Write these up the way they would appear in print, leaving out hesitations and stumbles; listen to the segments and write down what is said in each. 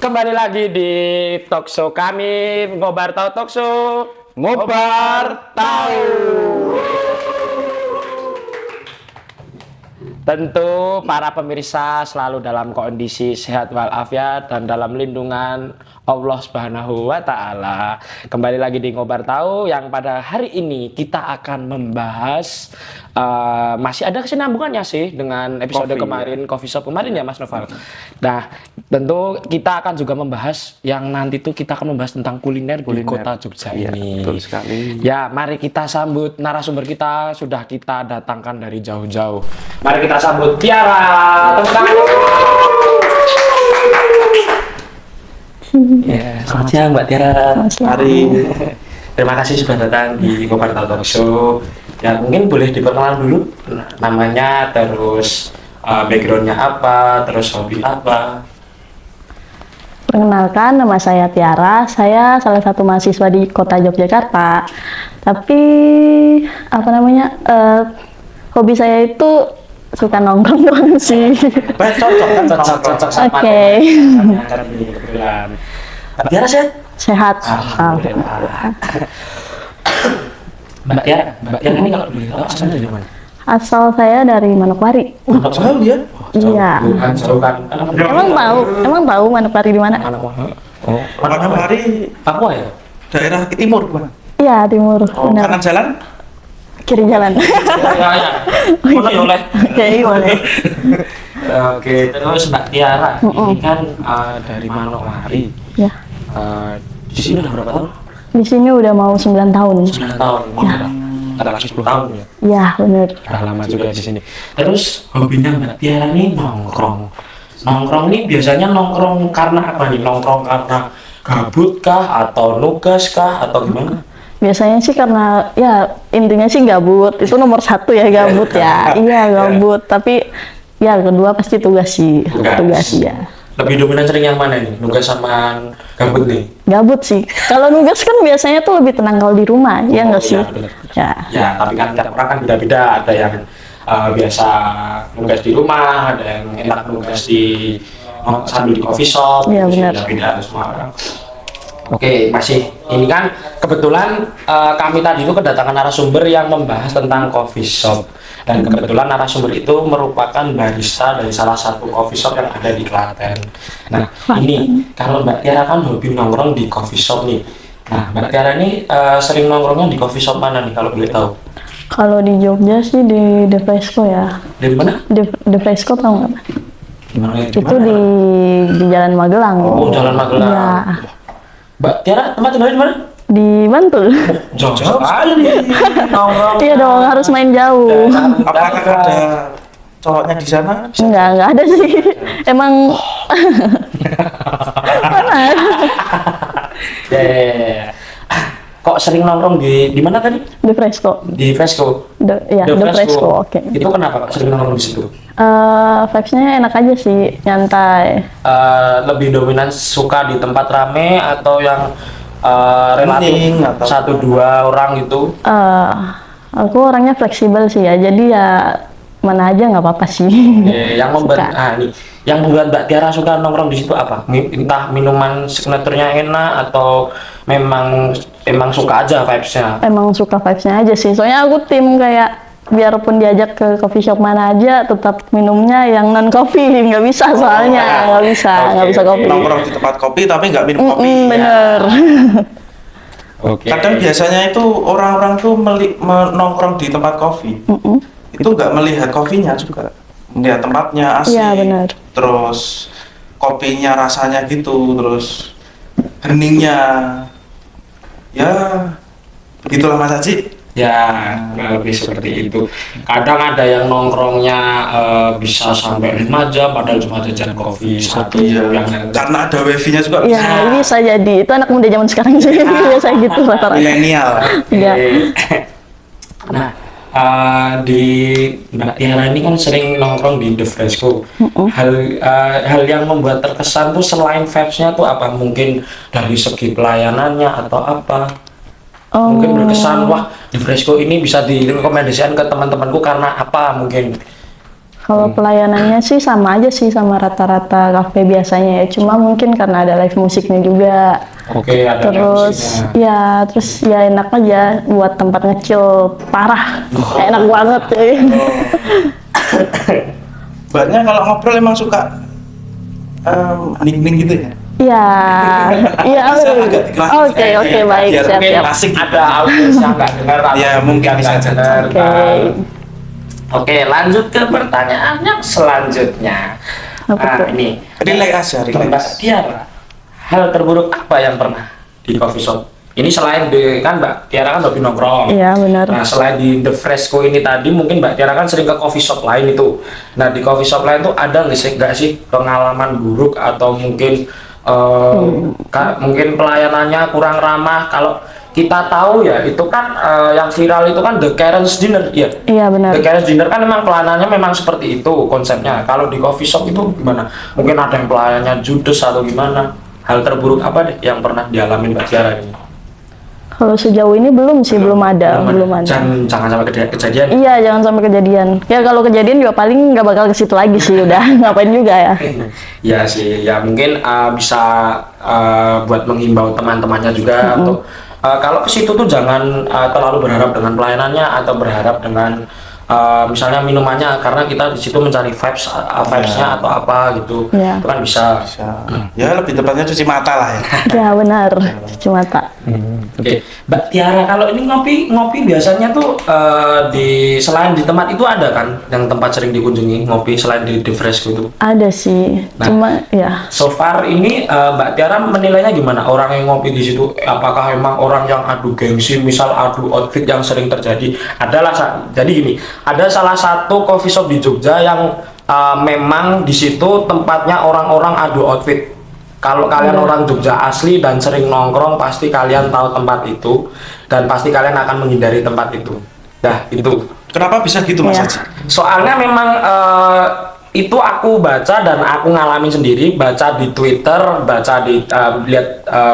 Kembali lagi di talkshow kami, Ngobar Tahu Talkshow. Ngobar Tahu. Tentu para pemirsa selalu dalam kondisi sehat walafiat dan dalam lindungan Allah Subhanahu wa taala. Kembali lagi di Ngobar Tahu yang pada hari ini kita akan membahas masih ada kesinambungannya sih dengan episode kemarin, Coffee Shop kemarin ya Mas Noval. Nah, tentu kita akan juga membahas yang nanti tuh kita akan membahas tentang kuliner di kota Jogja ini. Betul sekali. Ya, mari kita sambut narasumber kita, sudah kita datangkan dari jauh-jauh. Mari kita sambut Tiara. Tepuk tangan. Ya, selamat siang Mbak Tiara. Hari Terima kasih sudah datang di Ngobar Tahu Talkshow. Ya, mungkin boleh diperkenalkan dulu namanya, terus backgroundnya apa, terus hobi apa. Perkenalkan, nama saya Tiara. Saya salah satu mahasiswa di Kota Yogyakarta. Tapi hobi saya itu suka nongkrong doang sih. Cocok sama Oke. kebetulan. Mbak Tiara sehat? Sehat. Alhamdulillah. Mbak Tiara ini kalau boleh tahu asalnya dari mana? Asal saya dari Manokwari. jauh ya? Iya. Jauh kan? Emang tahu Manokwari di mana? Manokwari Papua ya? daerah timur bukan? Iya, timur. Benar. Kanan jalan? Kiri jalan. Ya. Boleh. Oke, boleh. Oke, terus Mbak Tiara ini kan dari Manokwari. Ya. Di sini udah berapa tahun? Di sini udah mau 9 tahun. 9 tahun. Ya. Ada lagi 10 tahun ya. Iya, benar. Udah lama juga di sini. Terus hobinya Mbak Tiara ini nongkrong. Nongkrong ini biasanya nongkrong karena apa nih? Nongkrong karena gabut kah atau nugas kah atau gimana? Biasanya sih karena ya intinya sih gabut. Itu nomor satu ya, gabut ya. Iya, gabut. Tapi ya kedua pasti tugas sih. Tugas ya. Lebih dominan sering yang mana nih? Nugas sama gabut nih? Gabut sih. Kalau nugas kan biasanya tuh lebih tenang kalau di rumah, ya nggak sih? Bener. Ya. Ya, tapi kan tiap orang kan beda-beda. Ada yang biasa nugas di rumah, ada yang enak nugas di sambil di coffee shop. Iya, benar. Beda semua orang. Oke, masih ini kan kebetulan kami tadi itu kedatangan narasumber yang membahas tentang coffee shop. Dan kebetulan narasumber itu merupakan barista dari salah satu coffee shop yang ada di Klaten. Nah, ini kalau Mbak Tiara kan hobi nongkrong di coffee shop nih. Nah, Mbak Tiara ini sering nongkrongnya di coffee shop mana nih kalau boleh tahu? Kalau di Jogja sih di De Fresco ya. Dari mana? De Fresco tahu nggak? Gimana itu? Itu di Jalan Magelang. Oh, Jalan Magelang. Iya. Mbak Tiara tempat tinggalnya di mana? Di Bantul. Jauh sekali. Nongkrong. Iya dong, harus main jauh. Apakah ada cowoknya di sana? Enggak ada sih. Emang mana? Ya. Kok sering nongkrong di mana tadi? De Fresco. Di Fresco. De Fresco, oke. Itu kenapa kok sering nongkrong di situ? Vibes-nya enak aja sih, nyantai. Lebih dominan suka di tempat rame atau yang relatif Atau 1-2 orang gitu? Aku orangnya fleksibel sih ya, jadi ya mana aja nggak apa-apa sih. Yang membuat yang membuat Mbak Tiara suka nongkrong di situ apa? Entah minuman signaturenya enak atau memang suka aja vibes-nya? Emang suka vibes-nya aja sih, soalnya aku tim kayak biarpun diajak ke coffee shop mana aja tetap minumnya yang non kopi, nggak bisa soalnya nggak bisa kopi. Nongkrong di tempat kopi tapi nggak minum kopi. Bener. Oke. Kadang biasanya itu orang-orang tuh nongkrong di tempat kopi. Itu nggak melihat kopinya juga, melihat tempatnya asik. Iya, benar. Terus kopinya rasanya gitu, terus heningnya. Ya, begitulah Mas Haji. Ya, lebih seperti itu. Kadang ada yang nongkrongnya bisa sampai 5 jam, padahal cuma jajan kopi satu. Yang Karena ada wifi-nya juga. Ya, bisa jadi. Itu anak muda zaman sekarang sih biasa gitu rata-rata. Milenial. Iya. Nah, di Mbak Tiara ini kan sering nongkrong di The Fresco. Hal yang membuat terkesan tuh selain vibes-nya tuh apa? Mungkin dari segi pelayanannya atau apa? Mungkin berkesan, wah The Fresco ini bisa direkomendasikan ke teman-temanku karena apa mungkin? Kalau pelayanannya sih sama aja sih sama rata-rata kafe biasanya ya. Cuma mungkin karena ada live musiknya juga. Oke, ada Terus musiknya. ya, terus ya enak aja buat tempat ngecil parah. Enak banget. Mbaknya kalau ngobrol emang suka hening gitu ya? Iya, iya. Bisa agak dikelasin Oke, sedikit oke, ya, baik, biar siap, Mungkin siap. asik. ada audiens yang nggak dengar atau Ya, mungkin yang bisa nggak jadi. dengar. Oke. Oke, lanjut ke pertanyaan yang selanjutnya. Apa tuh? Ini Relax aja, Mbak relax. Tiara, hal terburuk apa yang pernah di coffee shop? Ini selain di kan Mbak Tiara kan hobi nongkrong. Iya, benar. Nah, selain di The Fresco ini tadi, mungkin Mbak Tiara kan sering ke coffee shop lain itu. Nah, di coffee shop lain tuh ada nggak sih pengalaman buruk atau mungkin mungkin pelayanannya kurang ramah? Kalau kita tahu ya, itu kan yang viral itu kan The Karen's Dinner, ya. Iya, benar. The Karen's Dinner kan memang pelayanannya memang seperti itu konsepnya. Kalau di coffee shop itu gimana? Mungkin ada yang pelayannya judes atau gimana? Hal terburuk apa deh yang pernah dialami Mbak Tiara ini? Kalau sejauh ini belum sih, belum ada. Jangan sampai kejadian. Iya, jangan sampai kejadian. Ya kalau kejadian juga paling nggak bakal ke situ lagi sih, udah ngapain juga ya. Ya sih, ya mungkin bisa buat menghimbau teman-temannya juga untuk kalau ke situ tuh jangan terlalu berharap dengan pelayanannya atau berharap dengan misalnya minumannya, karena kita di situ mencari vibes-nya atau apa gitu. Ya. Itu kan bisa. Ya lebih tepatnya cuci mata lah ya. Ya benar, cuci mata. Oke, Mbak Tiara, kalau ini ngopi biasanya tuh selain di tempat itu ada kan yang tempat sering dikunjungi ngopi selain di The Fresco itu? Ada sih, Nah. cuma ya So far ini Mbak Tiara menilainya gimana orang yang ngopi di situ? Apakah memang orang yang adu gengsi, misal adu outfit yang sering terjadi? Jadi gini, ada salah satu coffee shop di Jogja yang memang di situ tempatnya orang-orang adu outfit. Kalau kalian orang Jogja asli dan sering nongkrong, pasti kalian tahu tempat itu dan pasti kalian akan menghindari tempat itu. Nah, itu. Kenapa bisa gitu Mas Iya. Haji? Soalnya memang itu aku baca dan aku ngalamin sendiri, baca di Twitter, lihat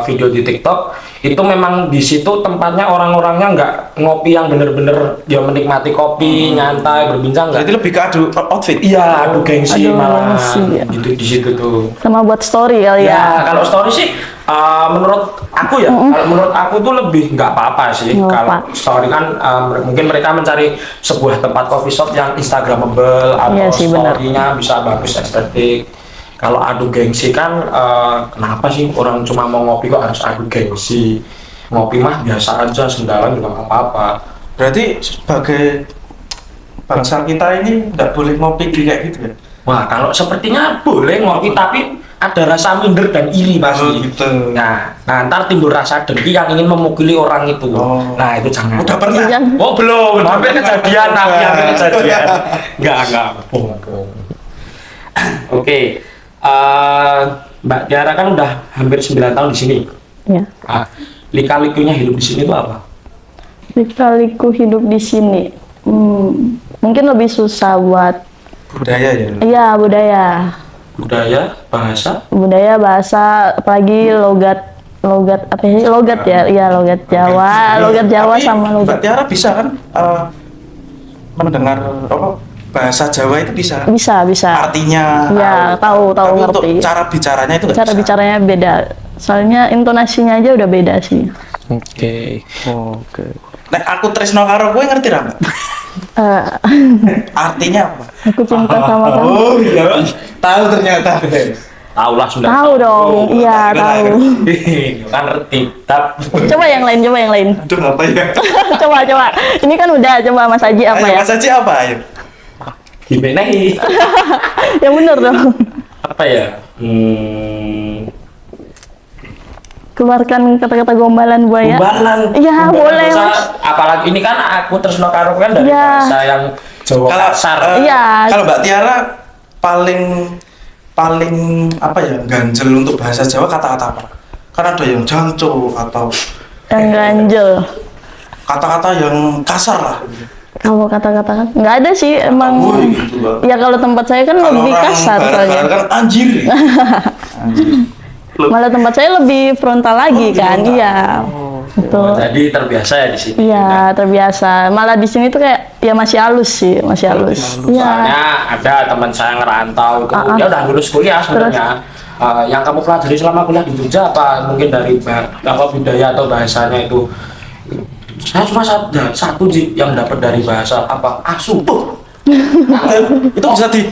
video di TikTok, itu memang di situ tempatnya orang-orangnya nggak ngopi yang bener-bener ya menikmati kopi, nyantai, berbincang nggak. Jadi lebih ke adu outfit. Iya, adu gengsi Adu malah gengsi, ya. gitu di situ tuh. sama buat story kali Ya, ya. kalau story sih menurut aku ya, kalau menurut aku tuh lebih nggak apa-apa sih. Nggak Kalau apa. story kan mungkin mereka mencari sebuah tempat coffee shop yang instagramable atau Iya sih, benar. story-nya bisa bagus, estetik. Kalau adu gengsi kan kenapa sih orang cuma mau ngopi kok harus adu gengsi? Ngopi mah biasa aja, sendalan juga nggak apa-apa. Berarti sebagai bangsa kita ini nggak boleh ngopi kayak gitu ya? Wah, kalau sepertinya boleh ngopi tapi ada rasa minder dan iri pasti. Oh, gitu. Nah, ntar timbul rasa dengki yang ingin memukuli orang itu. Oh. Nah, itu jangan. Udah pernah? Jangan. Oh, belum. Hampir kejadian, hampir kejadian. Enggak. Bohong. Oke. Mbak Tiara kan udah hampir 9 tahun di sini. Ya. Lika-likunya hidup di sini itu apa? Lika-liku hidup di sini, mungkin lebih susah buat Budaya ya? iya budaya, Budaya, bahasa, apalagi logat apa sih logat ya, iya logat Jawa Tapi sama Mbak logat Tiara bisa kan mendengar apa bahasa Jawa itu bisa? bisa. Artinya Iya, tahu Tapi ngerti. untuk cara bicaranya itu nggak Cara bisa? bicaranya beda, soalnya intonasinya aja udah beda sih. Oke. Oke. Nek aku tresno karo kowe ngerti ra, Mbak? Eh, Artinya apa? aku cinta sama kamu. Oh iya, tahu ternyata. Tahu lah sudah. Tahu dong, iya tahu. tahu. Kan ngerti. Coba yang lain. Aduh apa ya? coba. Ini kan udah, coba Mas Haji apa Ayo, ya? Mas Haji apa ayo? Gimana nih? Yang bener dong. Apa ya? Keluarkan kata-kata gombalan buaya. Gombalan. Iya, boleh, Bahasa- Mas. Apalagi ini kan aku tresno karo kan dari Iya. bahasa yang Jawa Kalau kasar. Iya. Kalau Mbak Tiara paling apa ya ganjel untuk bahasa Jawa kata-kata apa? Kan ada yang jancu atau Yang ganjel. kata-kata yang kasar lah. Kalau kata-kata kan nggak ada sih emang. Woi, gitu, Mbak. Ya kalau tempat saya kan Kalau lebih orang kasar barat-barat soalnya. kan anjir. Anjir. Malah tempat saya lebih frontal lagi Oh, kan, frontal. iya. Oh. Betul. Jadi terbiasa ya di sini. Iya, terbiasa. Malah di sini tuh kayak ya masih halus sih, masih halus. Iya. Soalnya ada teman saya ngerantau itu, dia udah lulus kuliah sebenarnya. Yang kamu pelajari selama kuliah di Jogja apa mungkin dari apa budaya atau bahasanya itu? Saya cuma satu sih yang dapat dari bahasa apa asu. Itu bisa di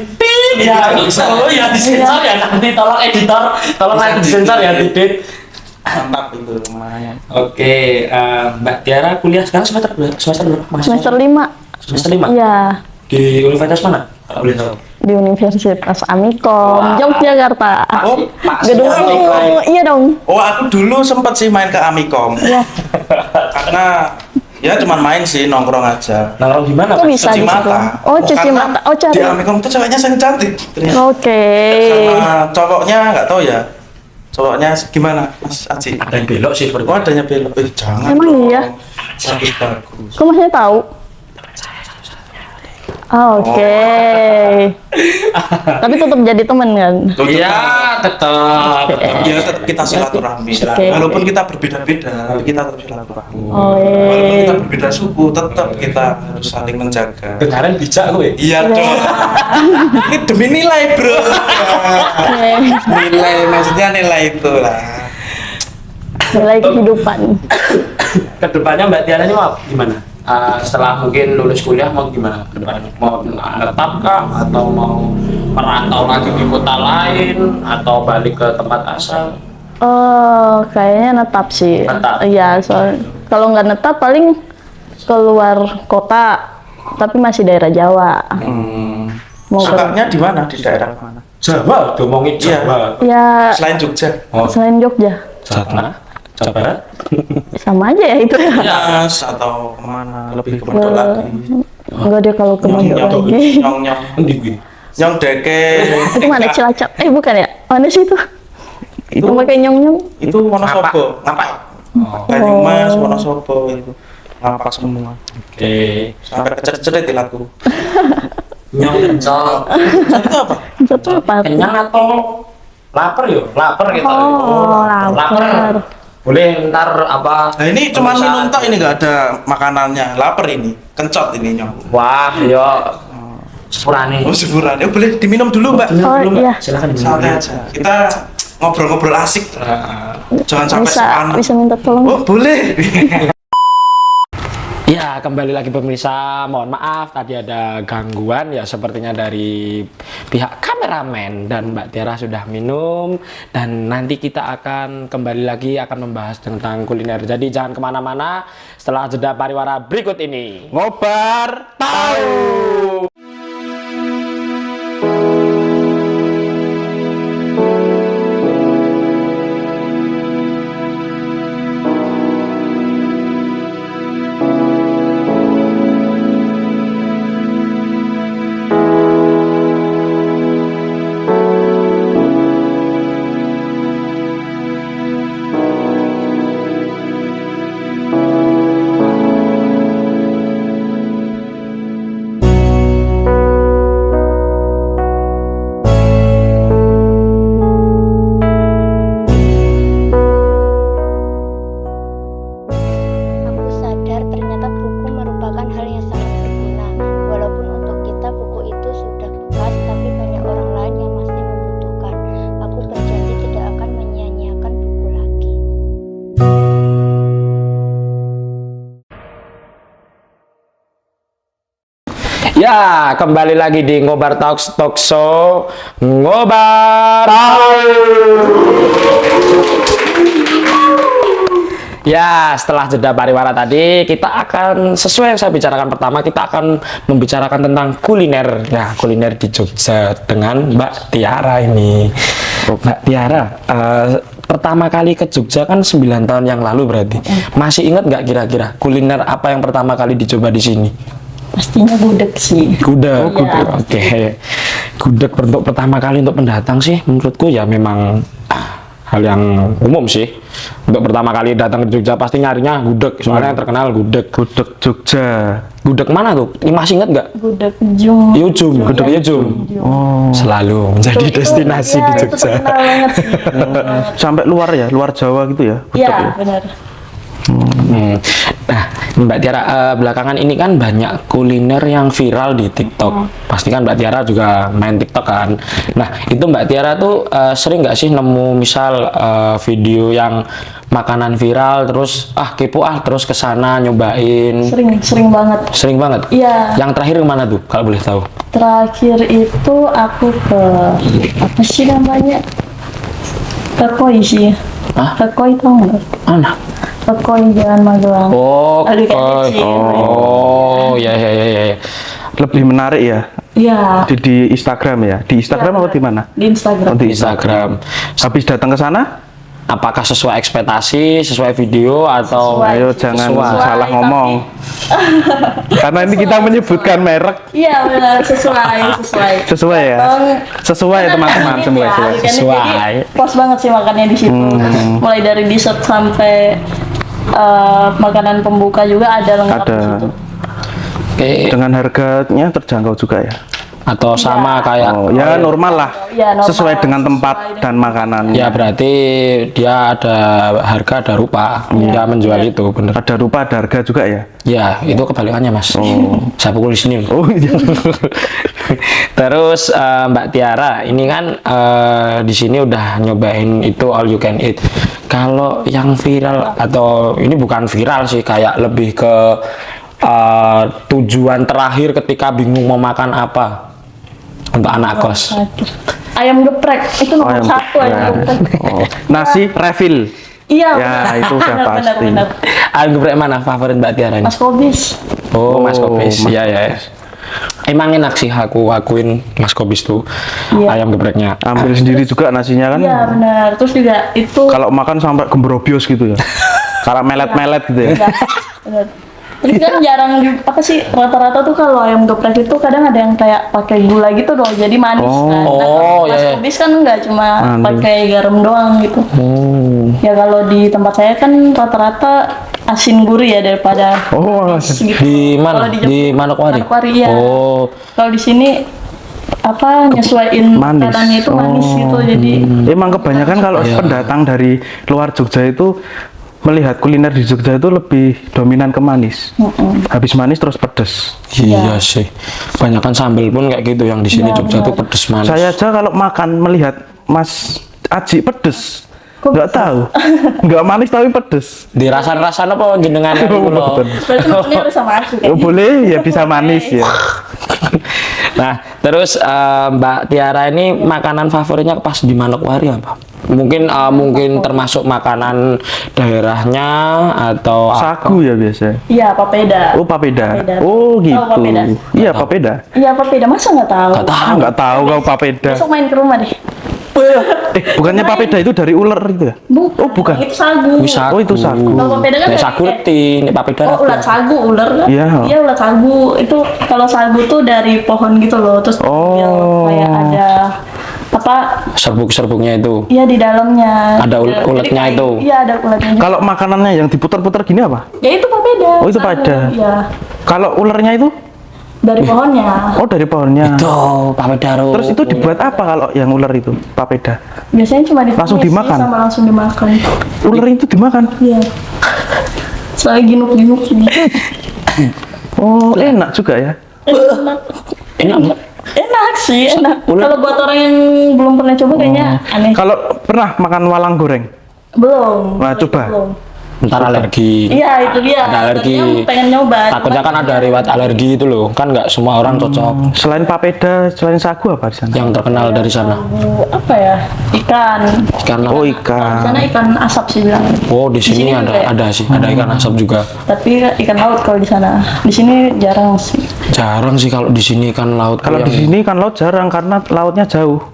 Iya, oh ya disensor ya nanti tolong editor, tolong nanti disensor ya Didit. mantap itu lumayan. Oke, Mbak Tiara kuliah sekarang semester berapa? Semester 5. Semester 5? Iya, Di universitas mana? Kalau boleh tahu. di Universitas Amikom, Wah. Yogyakarta. Oh, Pak Gedung Amikom. iya dong. Oh, aku dulu sempet sih main ke Amikom. Iya. Karena ya cuman main sih, nongkrong aja. Nongkrong di mana, Kok Pak? bisa Cuci di situ? mata. Oh, cuci Karena mata. Oh, cari. Di Amikom tuh ceweknya sangat cantik. ternyata. Oke. Sama cowoknya nggak tahu ya. Cowoknya gimana, Mas Aji? Ada yang belok sih seperti Oh, adanya belok. Jangan. Emang dong. iya? Sakit bagus. Kok masnya tahu? Ah, oke. Tapi tetap jadi teman kan? Iya, tetap. Ya tetap kita silaturahmi. Oke. Walaupun kita berbeda-beda, tapi kita tetap silaturahmi. Oh, Walaupun kita iya. berbeda suku, tetap kita harus saling menjaga. Kemarin bijak gue. Iya dong. Ini demi nilai bro. Oke. Nilai maksudnya nilai itu lah. Nilai kehidupan. Kedepannya Mbak Tiara ini mau gimana? Setelah mungkin lulus kuliah mau gimana ke depannya? Mau tetap kah? Atau mau merantau lagi di kota lain? Atau balik ke tempat asal? Oh, kayaknya netap sih. Netap? Iya, soal kalau nggak netap paling keluar kota, tapi masih daerah Jawa. Mau ke, Sukanya di mana? Di daerah mana? Jawa, ngomongin Jawa. ya Selain Jogja. Oh, selain Jogja, Jawa. Jawa Barat? sama aja ya itu. Mas atau kemana? Lebih ke Pondok lagi. Enggak dia kalau ke Pondok Nyong lagi. nyong nyong Endi kuwi? nyong deke. Itu mana Cilacap? Bukan ya? Mana sih itu? Itu pakai nyong-nyong. Itu Wonosobo. Ngapak. Oh, Banyumas, Wonosobo itu. Ngapak semua. oke. Sampai kecet-kecet di lagu. Nyong kencot. Itu apa? Itu apa? Kenyang atau lapar yo? Lapar kita. Oh, lapar. Boleh ntar apa? Nah ini cuma pemirsa- minum tok, ini nggak ada makanannya. Lapar ini, kencot ini nyong. Wah, yo. Sepurane. Oh sebulan, ya boleh diminum dulu mbak. Oh, Dulu, Mbak. iya. Silakan diminum Santai dulu. aja. Kita ngobrol-ngobrol asik. Jangan sampai Bisa sepanas. bisa minta tolong. Oh boleh. Ya, kembali lagi pemirsa. Mohon maaf tadi ada gangguan ya sepertinya dari pihak kameramen dan Mbak Tiara sudah minum dan nanti kita akan kembali lagi akan membahas tentang kuliner. Jadi jangan kemana-mana setelah jeda pariwara berikut ini. Ngobar tahu. Aku sadar ternyata buku merupakan hal yang sangat berguna. Walaupun untuk kita buku itu sudah bekas, tapi banyak orang lain yang masih membutuhkan. Aku berjanji tidak akan menyia-nyiakan buku lagi. Ya, kembali lagi di Ngobar Talks Talk Show. Ngobar Tahu. Ya, setelah jeda pariwara tadi, kita akan sesuai yang saya bicarakan pertama, kita akan membicarakan tentang kuliner. Ya, kuliner di Jogja dengan Mbak Tiara ini. Mbak Tiara, pertama kali ke Jogja kan 9 tahun yang lalu berarti. Masih ingat nggak kira-kira kuliner apa yang pertama kali dicoba di sini? Pastinya gudeg sih. Gudeg, Iya. oke. Gudeg untuk pertama kali untuk pendatang sih, menurutku ya memang hal yang umum sih. Untuk pertama kali datang ke Jogja pasti nyarinya gudeg, soalnya yang terkenal gudeg. Gudeg Jogja. Gudeg mana tuh? Ini masih inget nggak? Gudeg Jum. Yujum, gudeg Yujum. Oh. Selalu menjadi Itu- destinasi iya, di itu Jogja. terkenal banget sih. Sampai luar ya, luar Jawa gitu ya. Iya, benar. Nah, Mbak Tiara, belakangan ini kan banyak kuliner yang viral di TikTok. Pasti kan Mbak Tiara juga main TikTok kan. Nah, itu Mbak Tiara tuh sering nggak sih nemu misal video yang makanan viral terus kepo terus kesana nyobain? Sering banget. Sering banget. Iya. Yang terakhir kemana tuh kalau boleh tahu? Terakhir itu aku ke apa sih namanya? Ke Koi sih. Hah? Ke Koi tau nggak? Mana? Ke Koi Jalan Magelang. Oh, Aduh, kayak kecil. ya. Lebih menarik ya Iya. di Instagram ya. Di Instagram atau di mana? Di Instagram. Oh, di Instagram. Habis datang ke sana, Apakah sesuai ekspektasi, sesuai video atau Sesuai. ayo jangan Sesuai, salah ngomong. Karena ini kita menyebutkan merek. Iya benar sesuai. Sesuai ya. Sesuai ya teman-teman, semua sesuai. Sesuai. Jadi pas banget sih makannya di situ. Mulai dari dessert sampai makanan pembuka juga ada lengkap Ada. di situ. Oke, Dengan harganya terjangkau juga ya. atau sama kayak Oh, ya normal lah. Ya, normal. Sesuai dengan tempat Sesuai dan makanan. ya berarti dia ada harga ada rupa dia menjual itu bener. Ada rupa, ada harga juga ya. Ya itu kebalikannya mas. Saya pukul di sini. Oh iya. Terus Mbak Tiara ini kan di sini udah nyobain itu all you can eat. Kalau yang viral atau ini bukan viral sih kayak lebih ke tujuan terakhir ketika bingung mau makan apa untuk anak kos. Aduh. Ayam geprek itu nomor satu ayam geprek. Oh, nasi refill. Iya. Ya, benar. itu udah pasti. Benar. Ayam geprek mana favorit Mbak Tiara ini? Mas Kobis. Oh, Mas Oh, Kobis. Mas Iya ya. Emang enak sih aku akuin Mas Kobis tuh Iya. ayam gepreknya. Ambil sendiri juga nasinya kan. Iya benar. Terus juga itu. Kalau makan sampai gembrobios gitu ya. Kalau melet-melet gitu ya. Iya, benar. Terus kan jarang apa sih rata-rata tuh kalau ayam geprek itu kadang ada yang kayak pakai gula gitu dong jadi manis kan. Oh, Mas iya, iya. Kobis kan nggak cuma Manis. pakai garam doang gitu. Ya kalau di tempat saya kan rata-rata asin gurih ya daripada Oh, manis gitu. Di mana? Kalau Di Jepang, Manokwari. Manokwari ya. Oh, Kalau di sini apa nyesuaiin Manis. makanannya itu manis gitu jadi emang kebanyakan kalau Iya. pendatang dari luar Jogja itu melihat kuliner di Jogja itu lebih dominan ke manis. Habis manis terus pedes. iya sih. Banyakan sambal pun kayak gitu yang di sini Iya, Jogja benar. tuh pedes manis. Saya aja kalau makan melihat Mas Aji pedes. Nggak tahu. Nggak manis tapi pedes. Dirasan-rasan apa jenengan itu loh. berarti makannya harus sama aku Oh, kayak boleh ya bisa manis ya. Nah, terus Mbak Tiara ini makanan favoritnya pas di Manokwari apa? Mungkin termasuk makanan daerahnya atau apa? Sagu ya biasa. iya papeda. Oh, papeda. Papeda. Oh, Tahu gitu. papeda? Iya, papeda. Iya papeda masa nggak tahu? Nggak tahu. Ah, nggak tahu kau papeda. Besok main ke rumah deh. Bukannya papeda itu dari ular itu ya? Bukan. Oh, bukan. Itu sagu. Wih, sagu. Oh, itu sagu. Kalau papeda kan Nek dari- sagu reti, nek papeda Oh, reti. ulat sagu, ular kan? Iya. Iya, ulat sagu. Itu kalau sagu tuh dari pohon gitu loh. Terus dia Oh. kayak ada apa? Serbuk-serbuknya itu. Iya di dalamnya. Ada Jadi uletnya kayak- itu? Iya, ada uletnya. Kalau makanannya yang diputar-putar gini apa? Ya itu papeda. Oh, itu sagu. papeda. Iya. Kalau ularnya itu? Dari pohonnya. Oh, dari pohonnya. Tuh, papeda ro. Terus itu dibuat apa kalau yang ular itu? Papeda. Biasanya cuma ditumis Langsung sih, dimakan? sama langsung dimakan. Ular itu dimakan. Iya. Soalnya ginuk-ginuk sih. Oh, enak juga ya. Enak. Enak, Mbak. Enak sih, enak. Ular- Kalau buat orang yang belum pernah coba kayaknya aneh. Kalau pernah makan walang goreng? Belum. Wah, coba. Belum. Ntar alergi. Iya, itu dia. Ada alergi. Tadinya pengen nyoba. Takutnya kan ada riwayat alergi itu loh. Kan nggak semua orang cocok. Selain papeda, selain sagu apa di sana? Yang terkenal dari sana. Apa ya? Ikan. Karena Oh, Di ikan. sana ikan asap sih bilang. oh di sini sini juga ya? ada sih, ada ikan asap juga. Tapi ikan laut kalau di sana. Di sini jarang sih. Jarang sih kalau di sini ikan laut. Kalau di sini kan laut jarang karena lautnya jauh.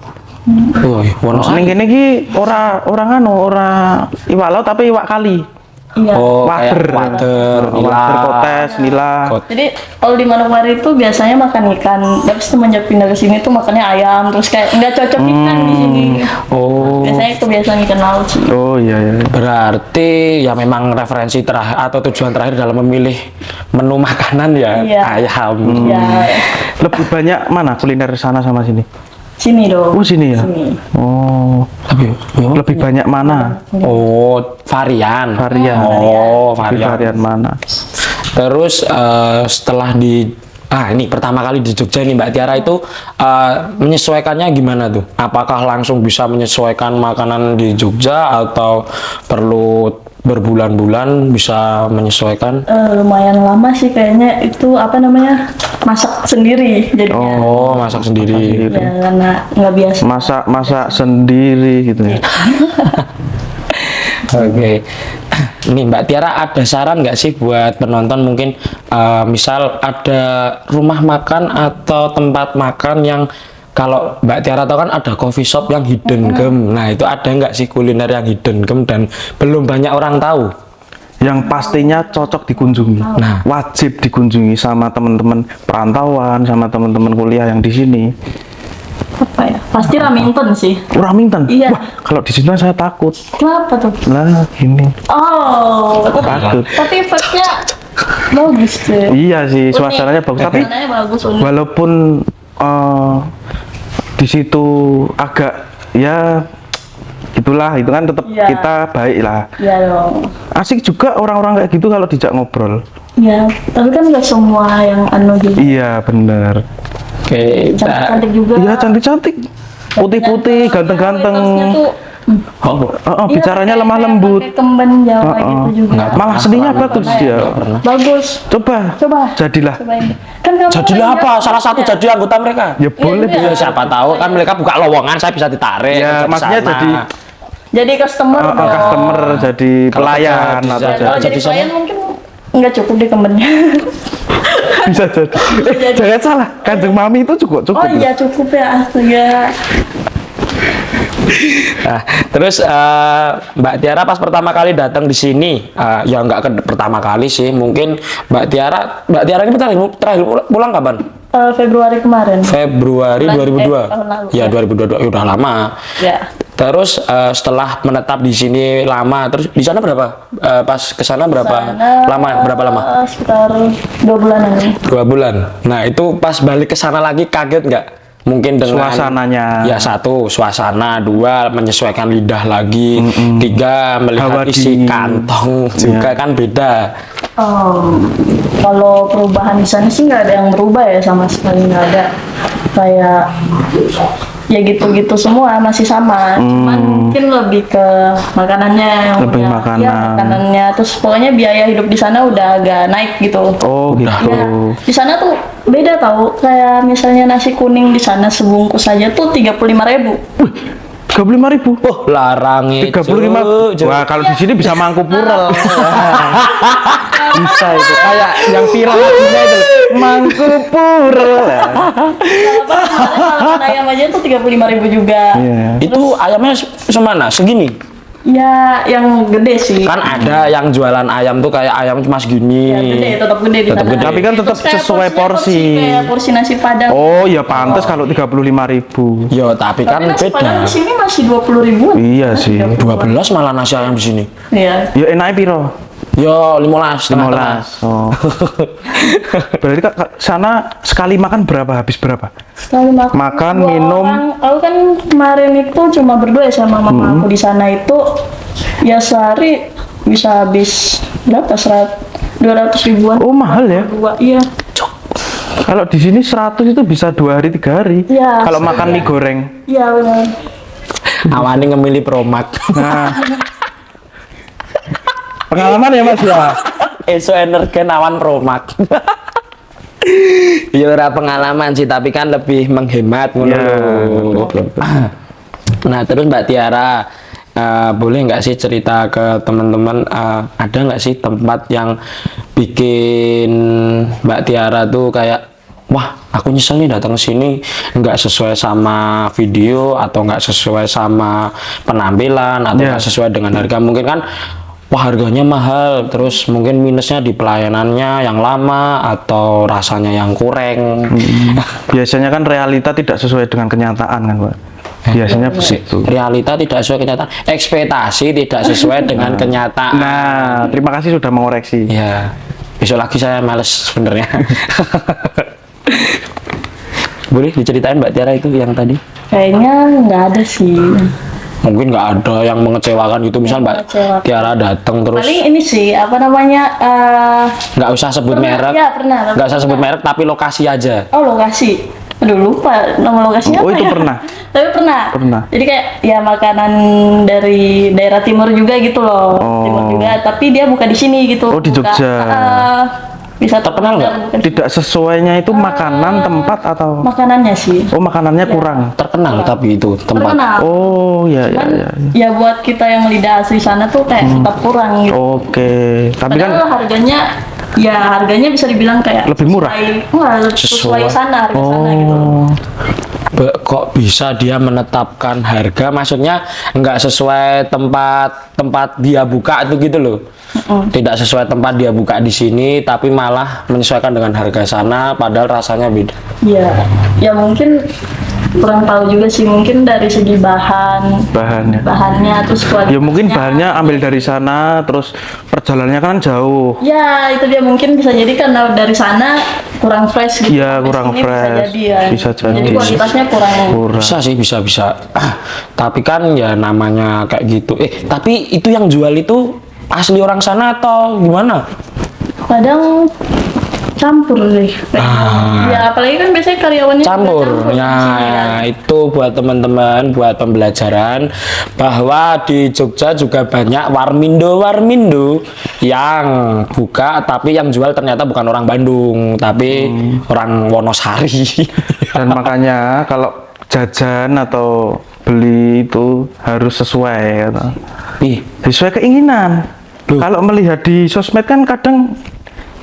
Woi, Ning kene iki ora iwak laut tapi iwak kali. Iya. Oh, Wader. kayak wader, Wader, kotes, nila. Jadi kalau di Manokwari itu biasanya makan ikan, tapi semenjak pindah ke sini tuh makannya ayam, terus kayak nggak cocok ikan di sini. Oh, Biasanya kebiasaan ikan laut sih. Oh iya iya. berarti ya memang referensi terakhir atau tujuan terakhir dalam memilih menu makanan ya Iya. ayam. Ya, Lebih banyak mana kuliner sana sama sini? Sini dong. Oh, sini ya? Sini. Oh, lebih banyak mana? Oh, varian. Varian. Oh, Lebih varian. varian mana? Terus setelah ini pertama kali di Jogja nih Mbak Tiara itu menyesuaikannya gimana tuh? Apakah langsung bisa menyesuaikan makanan di Jogja atau perlu berbulan-bulan bisa menyesuaikan? Lumayan lama sih kayaknya itu apa namanya masak sendiri jadinya. Oh, masak sendiri. Ya karena nggak biasa. Masak sendiri gitu ya. Oke. Nih Mbak Tiara ada saran nggak sih buat penonton mungkin misal ada rumah makan atau tempat makan yang kalau Mbak Tiara tahu kan ada coffee shop yang hidden gem. Nah itu ada nggak sih kuliner yang hidden gem dan belum banyak orang tahu? Yang pastinya cocok dikunjungi. Nah. Wajib dikunjungi sama teman-teman perantauan, sama teman-teman kuliah yang di sini. Apa ya? Pasti Raminten sih. Raminten. Iya. Wah, kalau di sini saya takut. Kenapa tuh? Lah, ini. Oh, Takut. tapi efeknya bagus tuh. Iya sih, Unik. suasananya bagus. Tapi Suasananya bagus, unik. walaupun di situ agak ya itulah, itu kan tetap Iya. kita baik lah. Iya dong. Asik juga orang-orang kayak gitu kalau dijak ngobrol. Iya, tapi kan nggak semua yang juga. Iya, bener. Oke, Cantik-cantik juga. Iya, cantik-cantik. Putih-putih, ganteng-ganteng. Waitersnya tuh, Oh, iya, bicaranya pakai- lemah kayak lembut. pakai kemben Jawa Oh, gitu juga. Nggak Malah seninya bagus dia. Bagus. Coba. Coba. Jadilah. Cobain. Kan kamu jadilah kan apa? ya- Salah satu jadi anggota mereka. Ya boleh. iya. Ya, siapa tahu kan mereka buka lowongan saya bisa ditarik. Ya, ke maksudnya sana. Jadi customer dong. Customer jadi Kalau pelayan kerja atau Ya, kalau jadi jadi sana. klien mungkin nggak cukup deh kembennya. bisa jadi. Jangan salah, Kanjeng Mami itu cukup Oh loh. iya cukup ya astaga. Nah, terus Mbak Tiara pas pertama kali datang di sini, ya nggak pertama kali sih, mungkin Mbak Tiara ini terakhir pulang kapan? Februari kemarin. Februari 2002. tahun lalu. Ya 2022, ya udah lama. Ya. Terus setelah menetap di sini lama, terus di sana berapa? Pas ke sana berapa lama? Berapa lama? Sekitar 2 bulanan nih. 2 bulan. Nah itu pas balik ke sana lagi kaget nggak? Mungkin dengan Suasananya. Ya 1 suasana, 2 menyesuaikan lidah lagi, 3 melihat Hawa isi dingin. kantong juga kan beda. Kalau perubahan di sana sih nggak ada yang berubah ya, sama sekali nggak ada. Kayak ya gitu-gitu semua masih sama, cuman mungkin lebih ke makanannya yang Lebih udah, makanan. ya, makanannya, terus pokoknya biaya hidup di sana udah agak naik gitu. Oh, gitu. Ya, di sana tuh beda tahu, kayak misalnya nasi kuning di sana sebungkus aja tuh 35.000. 35.000. Oh larang itu. 35. Wah, kalau di sini bisa mangku purel. Bisa itu. Kayak yang viral lagunya itu. Mangku purel. Kalau ayam aja tuh 35.000 juga. Iya. Itu ayamnya semana? Segini? Ya, yang gede sih. Kan ada yang jualan ayam tuh kayak ayam cuma segini. Ya, gede, tetap gede di Tetap sana. gede. Tapi kan tetap Terus kayak sesuai porsinya porsi. Kayak porsi nasi padang. Oh, ya pantas kalau 35.000. Yo, tapi kan Tapi nasi beda. padang di sini masih 20.000-an. Iya sih. 12 malah nasi ayam di sini. Iya. Ya enaknya piro? Yo 15 setengah-setengah. 15. Oh. Berarti Kak, sana sekali makan berapa? Habis berapa? Sekali makan. Makan, dua minum. orang. Aku kan kemarin itu cuma berdua ya sama mama aku di sana itu. Ya sehari bisa habis berapa? 200 ribuan. Oh, mahal ya. Dua, iya. Kalau di sini 100 itu bisa 2 hari 3 hari. Iya. Kalau makan mie goreng. Iya benar. Awalnya ngemilih Promak. Nah. Pengalaman ya Mas ya. Eso energen awan Promak. Ya ora pengalaman sih, tapi kan lebih menghemat ngono Ya. lho. Nah, terus Mbak Tiara boleh nggak sih cerita ke teman-teman, ada nggak sih tempat yang bikin Mbak Tiara tuh kayak wah aku nyesel nih datang ke sini nggak sesuai sama video atau nggak sesuai sama penampilan atau nggak sesuai dengan harga, mungkin kan wah harganya mahal, terus mungkin minusnya di pelayanannya yang lama atau rasanya yang kurang. Biasanya kan realita tidak sesuai dengan kenyataan kan, Pak. Biasanya begitu. Realita tidak sesuai kenyataan, ekspektasi tidak sesuai dengan kenyataan. Nah, terima kasih sudah mengoreksi. Ya, besok lagi saya males sebenarnya. Boleh diceritain Mbak Tiara itu yang tadi? Kayaknya nggak ada sih. Mungkin nggak ada yang mengecewakan gitu, misal Mbak Mengecewakan. Tiara datang terus Paling ini sih apa namanya? nggak usah sebut merek, Ya pernah. nggak usah sebut merek tapi lokasi aja. Oh lokasi. Aduh lupa nama lokasinya Oh, apa itu ya? pernah? Tapi pernah. Pernah. Jadi kayak ya makanan dari daerah timur juga gitu loh. Oh. Timur juga, tapi dia buka di sini gitu. Oh, di Buka, Jogja. bisa Terkenal nggak? bukan di- Tidak sesuainya itu makanan, tempat atau? Makanannya sih. Oh, makanannya kurang. Terkenal tapi itu tempat. Terkenal. Oh, ya ya Cuman ya. ya buat kita yang lidah asli sana tuh kayak tetap kurang gitu. Oke, tapi kan Padahal harganya bisa dibilang kayak Lebih murah? sesuai sana harga sana gitu. oh, Kok bisa dia menetapkan harga? Maksudnya nggak sesuai tempat dia buka itu gitu loh. Tidak sesuai tempat dia buka di sini, tapi malah menyesuaikan dengan harga sana, padahal rasanya beda. Iya, ya mungkin kurang tahu juga sih, mungkin dari segi bahannya terus kualitasnya. ya mungkin bahannya ambil dari sana, terus perjalanannya kan jauh. Ya itu dia, mungkin bisa jadi karena dari sana kurang fresh gitu. Iya, Sampai kurang sini fresh. Bisa jadi ya. Bisa jadi. Jadi kualitasnya kurang. Bisa sih, bisa. Tapi kan ya namanya kayak gitu. Tapi itu yang jual itu asli orang sana atau gimana? Kadang campur deh. Ya apalagi kan biasanya karyawannya juga Campur. di Ya, sini kan. itu buat teman-teman, buat pembelajaran bahwa di Jogja juga banyak warmindo yang buka tapi yang jual ternyata bukan orang Bandung, tapi orang Wonosari. Dan makanya kalau jajan atau beli itu harus sesuai, gitu. Ih, Sesuai keinginan. Kalau melihat di sosmed kan kadang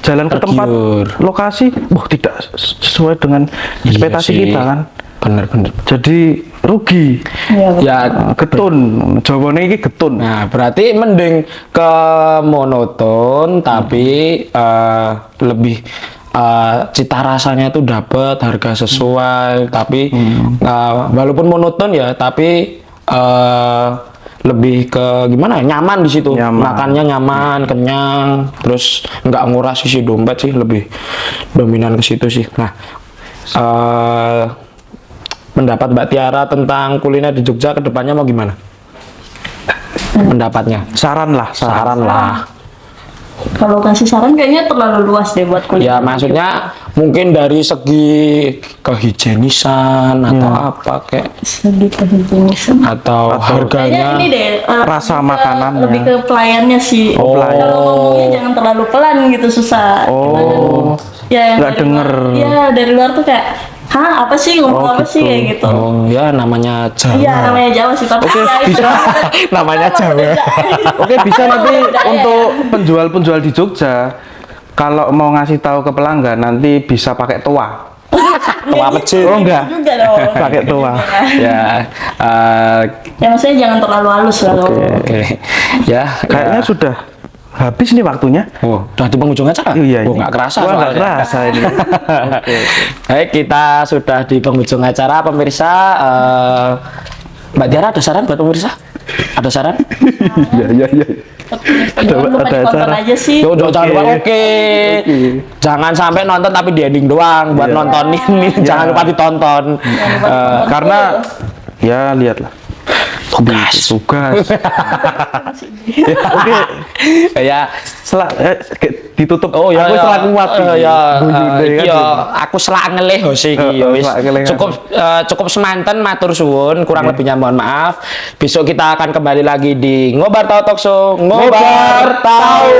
jalan ke tempat Tergiur. lokasi, tidak sesuai dengan ekspektasi iya sih. kita kan. Bener. Jadi rugi. Iya, betul. Ya, Getun, jawabannya ini getun. nah berarti mending ke monoton tapi lebih cita rasanya itu dapat, harga sesuai, tapi walaupun monoton ya, tapi lebih ke gimana ya, nyaman di situ, Nyaman. makannya nyaman, kenyang, terus nggak nguras isi dompet sih, lebih dominan ke situ sih. Nah, pendapat Mbak Tiara tentang kuliner di Jogja ke depannya mau gimana? Pendapatnya? Saran lah, Saran lah. Kalau kasih saran kayaknya terlalu luas deh buat kuliah. Ya maksudnya mungkin dari segi kehigienisan atau apa kayak, segi kehigienisan. atau Kayaknya harganya. ini deh Rasa lebih ke- makanannya. lebih ke pelayannya sih. Oh. Kalau ngomongnya jangan terlalu pelan gitu, susah. Oh, Ya yang nggak dari luar- denger. Iya dari luar tuh kayak, hah apa sih ngomong Oh, apa sih gitu. kayak gitu. Oh ya namanya Jawa. Iya namanya Jawa sih, tapi Oke, ya itu bisa. Namanya Jawa. Oke, bisa nanti Budaya. untuk penjual-penjual di Jogja, kalau mau ngasih tahu ke pelanggan nanti bisa pakai toa. Tua pecil. Oh, enggak. juga dong. Pakai toa. Ya, Ya maksudnya jangan terlalu halus lah. oke. Ya, Kayaknya sudah habis nih waktunya. Oh, udah di penghujung acara? Iya, Oh, ini. nggak kerasa Wah, nggak soalnya. kerasa ini. Oke. Baik, kita sudah di penghujung acara, pemirsa. Mbak Tiara ada saran buat pemirsa? Ada saran? Iya. Jangan lupa ada ditonton acara. aja sih. Yo, jangan lupa, Oke. oke. Jangan sampai nonton tapi di ending doang buat Iya. nontonin nih. Jangan lupa ditonton. Karena ya lihatlah. Tugas. Oke, Ya, ditutup. oh ya, Aku ya. setelah kuat. Ya, Guyune kan iya, gitu. aku selak ngelih ho sih iki, ya wis. selak ngelih. Cukup semanten, matur suwun, kurang lebihnya mohon maaf. Besok kita akan kembali lagi di Ngobar Tahu Talkshow. Ngobar Tahu.